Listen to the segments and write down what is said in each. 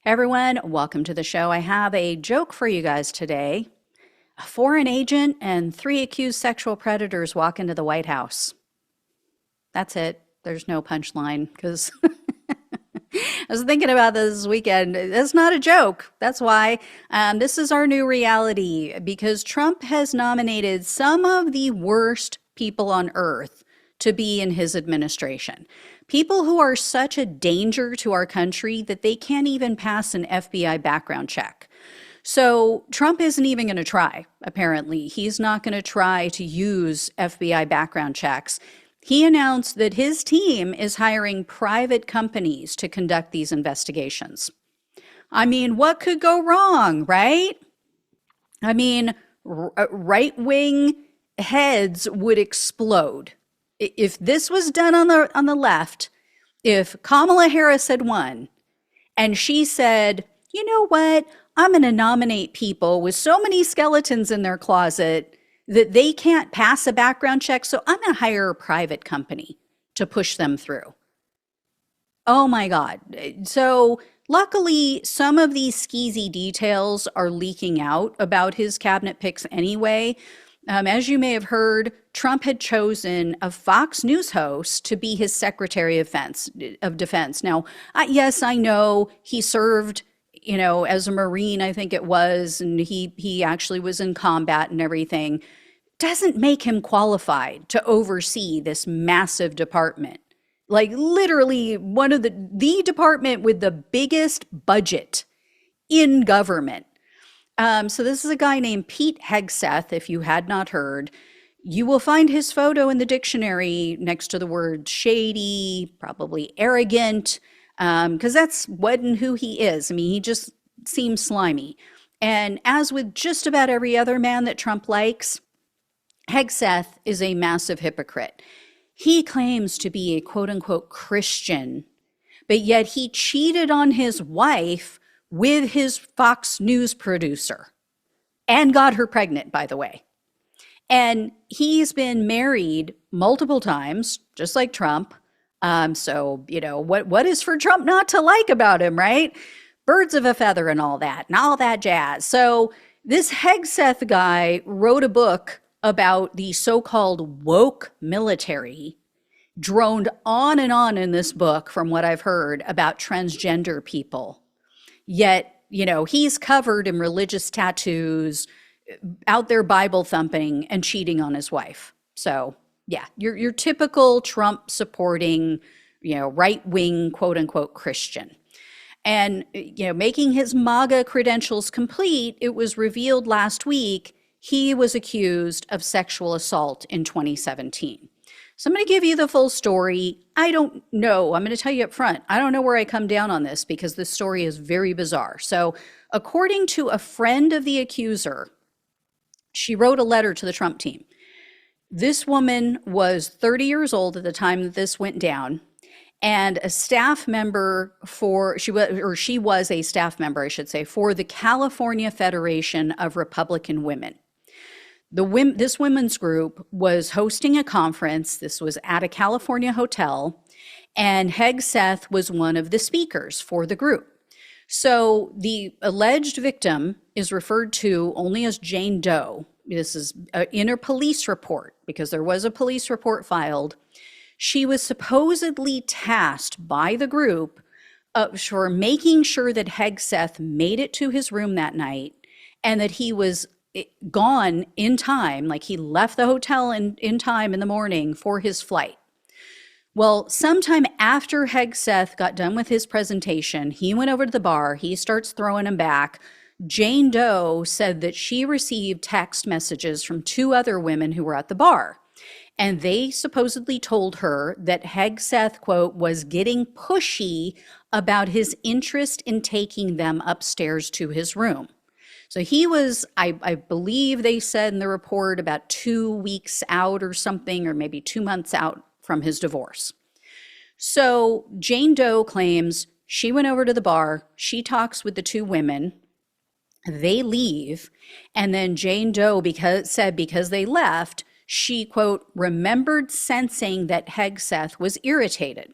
Everyone, welcome to the show. I have a joke for you guys today. A foreign agent and three accused sexual predators walk into the White House. That's it. There's no punchline because I was thinking about this weekend. It's not a joke. That's why this is our new reality because Trump has nominated some of the worst people on earth to be in his administration. People who are such a danger to our country that they can't even pass an FBI background check. So Trump isn't even going to try, apparently. He's not going to try to use FBI background checks. He announced that his team is hiring private companies to conduct these investigations. I mean, what could go wrong, right? I mean, right-wing heads would explode. If this was done on the left, if Kamala Harris had won and she said, you know what, I'm going to nominate people with so many skeletons in their closet that they can't pass a background check, so I'm going to hire a private company to push them through. Oh my God. So luckily, some of these skeezy details are leaking out about his cabinet picks anyway. As you may have heard, Trump had chosen a Fox News host to be his Secretary of Defense. Now, yes, I know he served, as a Marine, I think it was, and he actually was in combat and everything. Doesn't make him qualified to oversee this massive department. Like literally one of the department with the biggest budget in government. So this is a guy named Pete Hegseth, if you had not heard. You will find his photo in the dictionary next to the word shady, probably arrogant, because that's what and who he is. I mean, he just seems slimy. And as with just about every other man that Trump likes, Hegseth is a massive hypocrite. He claims to be a quote unquote Christian, but yet he cheated on his wife with his Fox News producer and got her pregnant, by the way. And he's been married multiple times, just like Trump. So, what is for Trump not to like about him, right? Birds of a feather and all that jazz. So this Hegseth guy wrote a book about the so-called woke military, droned on and on in this book, from what I've heard, about transgender people. Yet, he's covered in religious tattoos, out there Bible thumping and cheating on his wife. So, yeah, your typical Trump supporting, right-wing, quote unquote, Christian. And, making his MAGA credentials complete, it was revealed last week he was accused of sexual assault in 2017. So I'm going to give you the full story. I don't know. I'm going to tell you up front. I don't know where I come down on this because this story is very bizarre. So according to a friend of the accuser, she wrote a letter to the Trump team. This woman was 30 years old at the time that this went down, and a staff member she was a staff member, I should say, for the California Federation of Republican Women. This women's group was hosting a conference. This was at a California hotel, and Hegseth was one of the speakers for the group. So the alleged victim is referred to only as Jane Doe. This is in a police report because there was a police report filed. She was supposedly tasked by the group for making sure that Hegseth made it to his room that night and that he was gone in time, like he left the hotel in time in the morning for his flight. Well, sometime after Hegseth got done with his presentation, he went over to the bar, he starts throwing him back. Jane Doe said that she received text messages from two other women who were at the bar. And they supposedly told her that Hegseth, quote, was getting pushy about his interest in taking them upstairs to his room. So he was, I believe they said in the report, about 2 weeks out or something, or maybe 2 months out from his divorce. So Jane Doe claims she went over to the bar, she talks with the two women, they leave, and then Jane Doe because they left, she, quote, remembered sensing that Hegseth was irritated.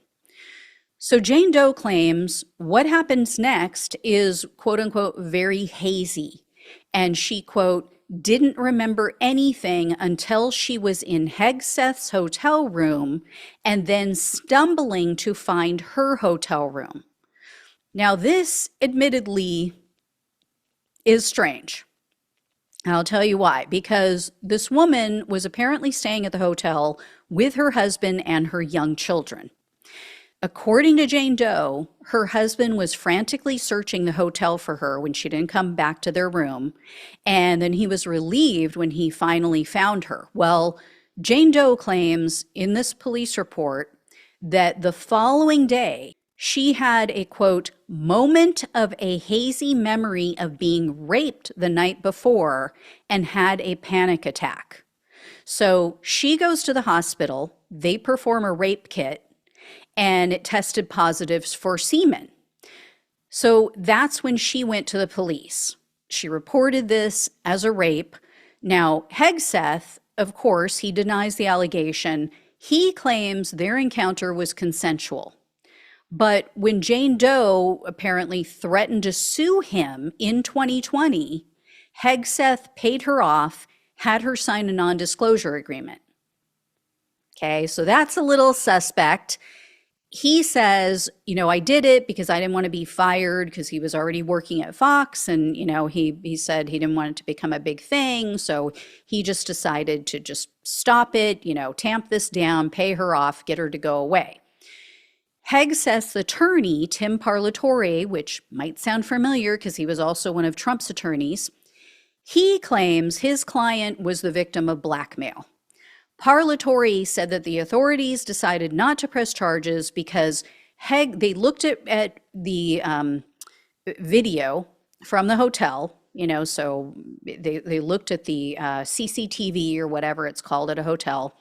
So Jane Doe claims what happens next is quote unquote very hazy. And she quote, didn't remember anything until she was in Hegseth's hotel room and then stumbling to find her hotel room. Now, this admittedly is strange. I'll tell you why. Because this woman was apparently staying at the hotel with her husband and her young children. According to Jane Doe, her husband was frantically searching the hotel for her when she didn't come back to their room, and then he was relieved when he finally found her. Well, Jane Doe claims in this police report that the following day, she had a quote, moment of a hazy memory of being raped the night before and had a panic attack. So she goes to the hospital, they perform a rape kit, and it tested positives for semen. So that's when she went to the police. She reported this as a rape. Now, Hegseth, of course, he denies the allegation. He claims their encounter was consensual. But when Jane Doe apparently threatened to sue him in 2020, Hegseth paid her off, had her sign a non-disclosure agreement. Okay, so that's a little suspect. He says, I did it because I didn't want to be fired because he was already working at Fox. And, he said he didn't want it to become a big thing. So he just decided to just stop it, tamp this down, pay her off, get her to go away. Hegseth's attorney, Tim Parlatore, which might sound familiar because he was also one of Trump's attorneys, he claims his client was the victim of blackmail. Parlatore said that the authorities decided not to press charges because they looked at the video from the hotel, so they looked at the CCTV or whatever it's called at a hotel.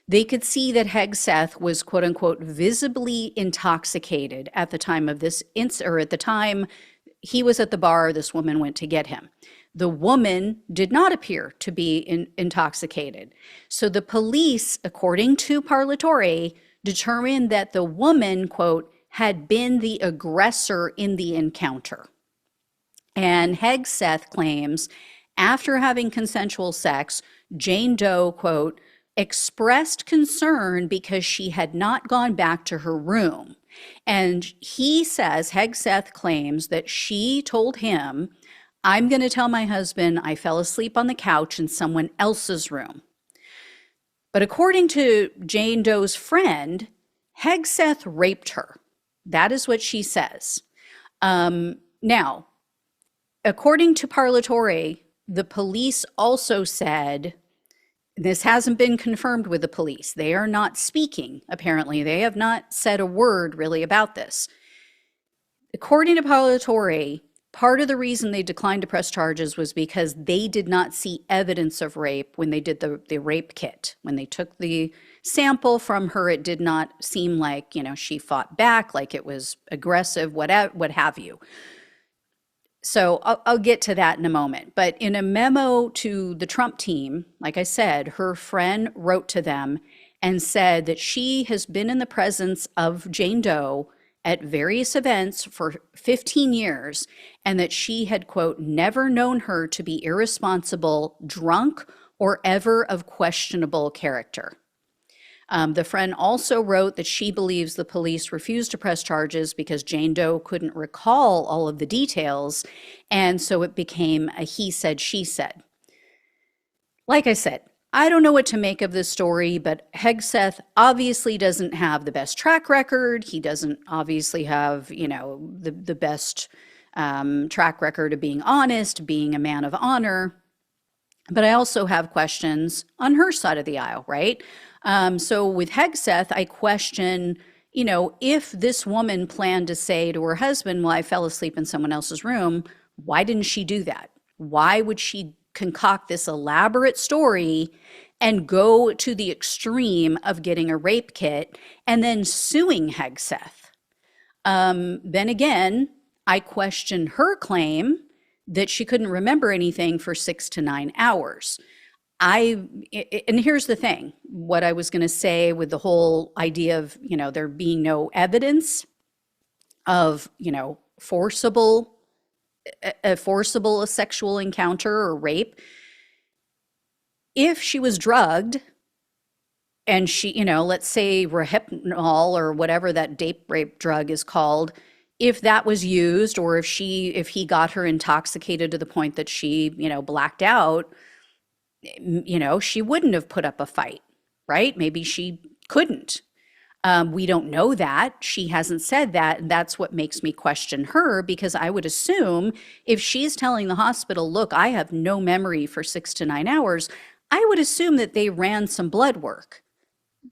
They could see that Hegseth was quote unquote visibly intoxicated at the time of this or at the time he was at the bar, this woman went to get him. The woman did not appear to be intoxicated. So the police, according to Parlatore, determined that the woman, quote, had been the aggressor in the encounter. And Hegseth claims after having consensual sex, Jane Doe, quote, expressed concern because she had not gone back to her room. And he says, Hegseth claims that she told him, I'm going to tell my husband I fell asleep on the couch in someone else's room. But according to Jane Doe's friend, Hegseth raped her. That is what she says. Now, according to Parlatore, the police also said, this hasn't been confirmed with the police. They are not speaking, apparently. They have not said a word really about this. According to Parlatore, part of the reason they declined to press charges was because they did not see evidence of rape when they did the rape kit. When they took the sample from her, it did not seem like, she fought back, like it was aggressive, what have you. So I'll get to that in a moment. But in a memo to the Trump team, like I said, her friend wrote to them and said that she has been in the presence of Jane Doe at various events for 15 years and that she had, quote, never known her to be irresponsible, drunk, or ever of questionable character. The friend also wrote that she believes the police refused to press charges because Jane Doe couldn't recall all of the details, and so it became a he said, she said. Like I said, I don't know what to make of this story, but Hegseth obviously doesn't have the best track record. He doesn't obviously have, the best track record of being honest, being a man of honor. But I also have questions on her side of the aisle, right? So with Hegseth, I question, if this woman planned to say to her husband, well, I fell asleep in someone else's room, why didn't she do that? Why would she concoct this elaborate story and go to the extreme of getting a rape kit and then suing Hegseth? Then again, I question her claim that she couldn't remember anything for 6 to 9 hours. And here's the thing, what I was going to say with the whole idea of, there being no evidence. of, forcible, a forcible sexual encounter or rape, if she was drugged and she, let's say Rohypnol or whatever that date rape drug is called, if that was used, or if he got her intoxicated to the point that she, blacked out, she wouldn't have put up a fight, right? Maybe she couldn't. We don't know that. She hasn't said that. And that's what makes me question her, because I would assume if she's telling the hospital, look, I have no memory for 6 to 9 hours, I would assume that they ran some blood work,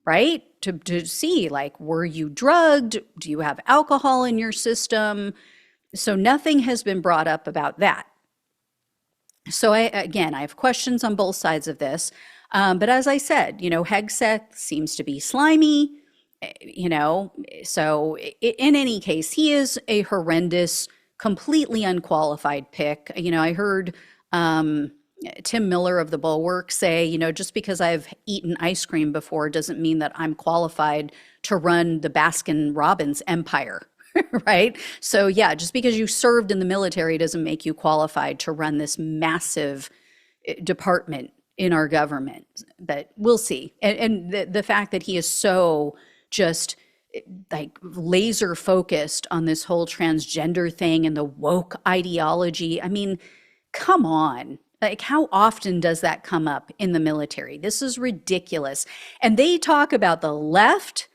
right? To see, like, were you drugged? Do you have alcohol in your system? So nothing has been brought up about that. So I have questions on both sides of this. But as I said, Hegseth seems to be slimy, so in any case, he is a horrendous, completely unqualified pick. I heard Tim Miller of the Bulwark say, just because I've eaten ice cream before doesn't mean that I'm qualified to run the Baskin Robbins empire. Right? So yeah, just because you served in the military doesn't make you qualified to run this massive department in our government. But we'll see. And the fact that he is so just like laser focused on this whole transgender thing and the woke ideology. I mean, come on. Like, how often does that come up in the military? This is ridiculous. And they talk about the left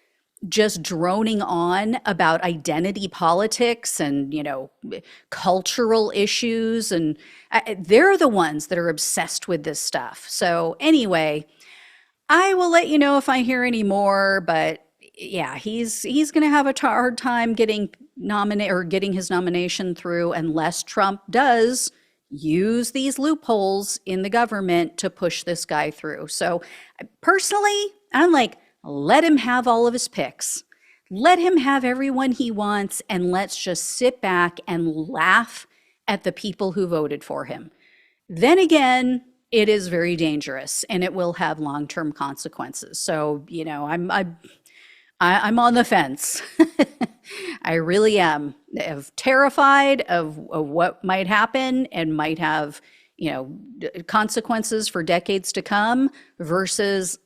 just droning on about identity politics and, cultural issues. And they're the ones that are obsessed with this stuff. So anyway, I will let you know if I hear any more, but yeah, he's going to have a hard time getting getting his nomination through unless Trump does use these loopholes in the government to push this guy through. So personally, I'm like, let him have all of his picks. Let him have everyone he wants, and let's just sit back and laugh at the people who voted for him. Then again, it is very dangerous and it will have long-term consequences. So, I'm on the fence. I really am terrified of what might happen and might have, consequences for decades to come, versus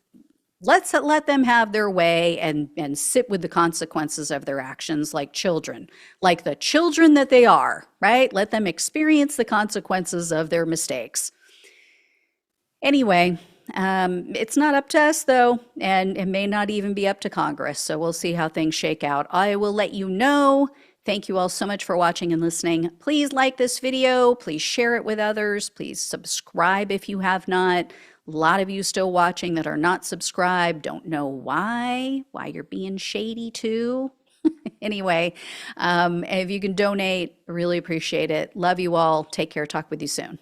let's let them have their way and sit with the consequences of their actions like children, like the children that they are, right? Let them experience the consequences of their mistakes. Anyway, it's not up to us, though, and it may not even be up to Congress. So we'll see how things shake out. I will let you know. Thank you all so much for watching and listening. Please like this video. Please share it with others. Please subscribe if you have not. A lot of you still watching that are not subscribed. Don't know why you're being shady too. Anyway, if you can donate, really appreciate it. Love you all. Take care. Talk with you soon.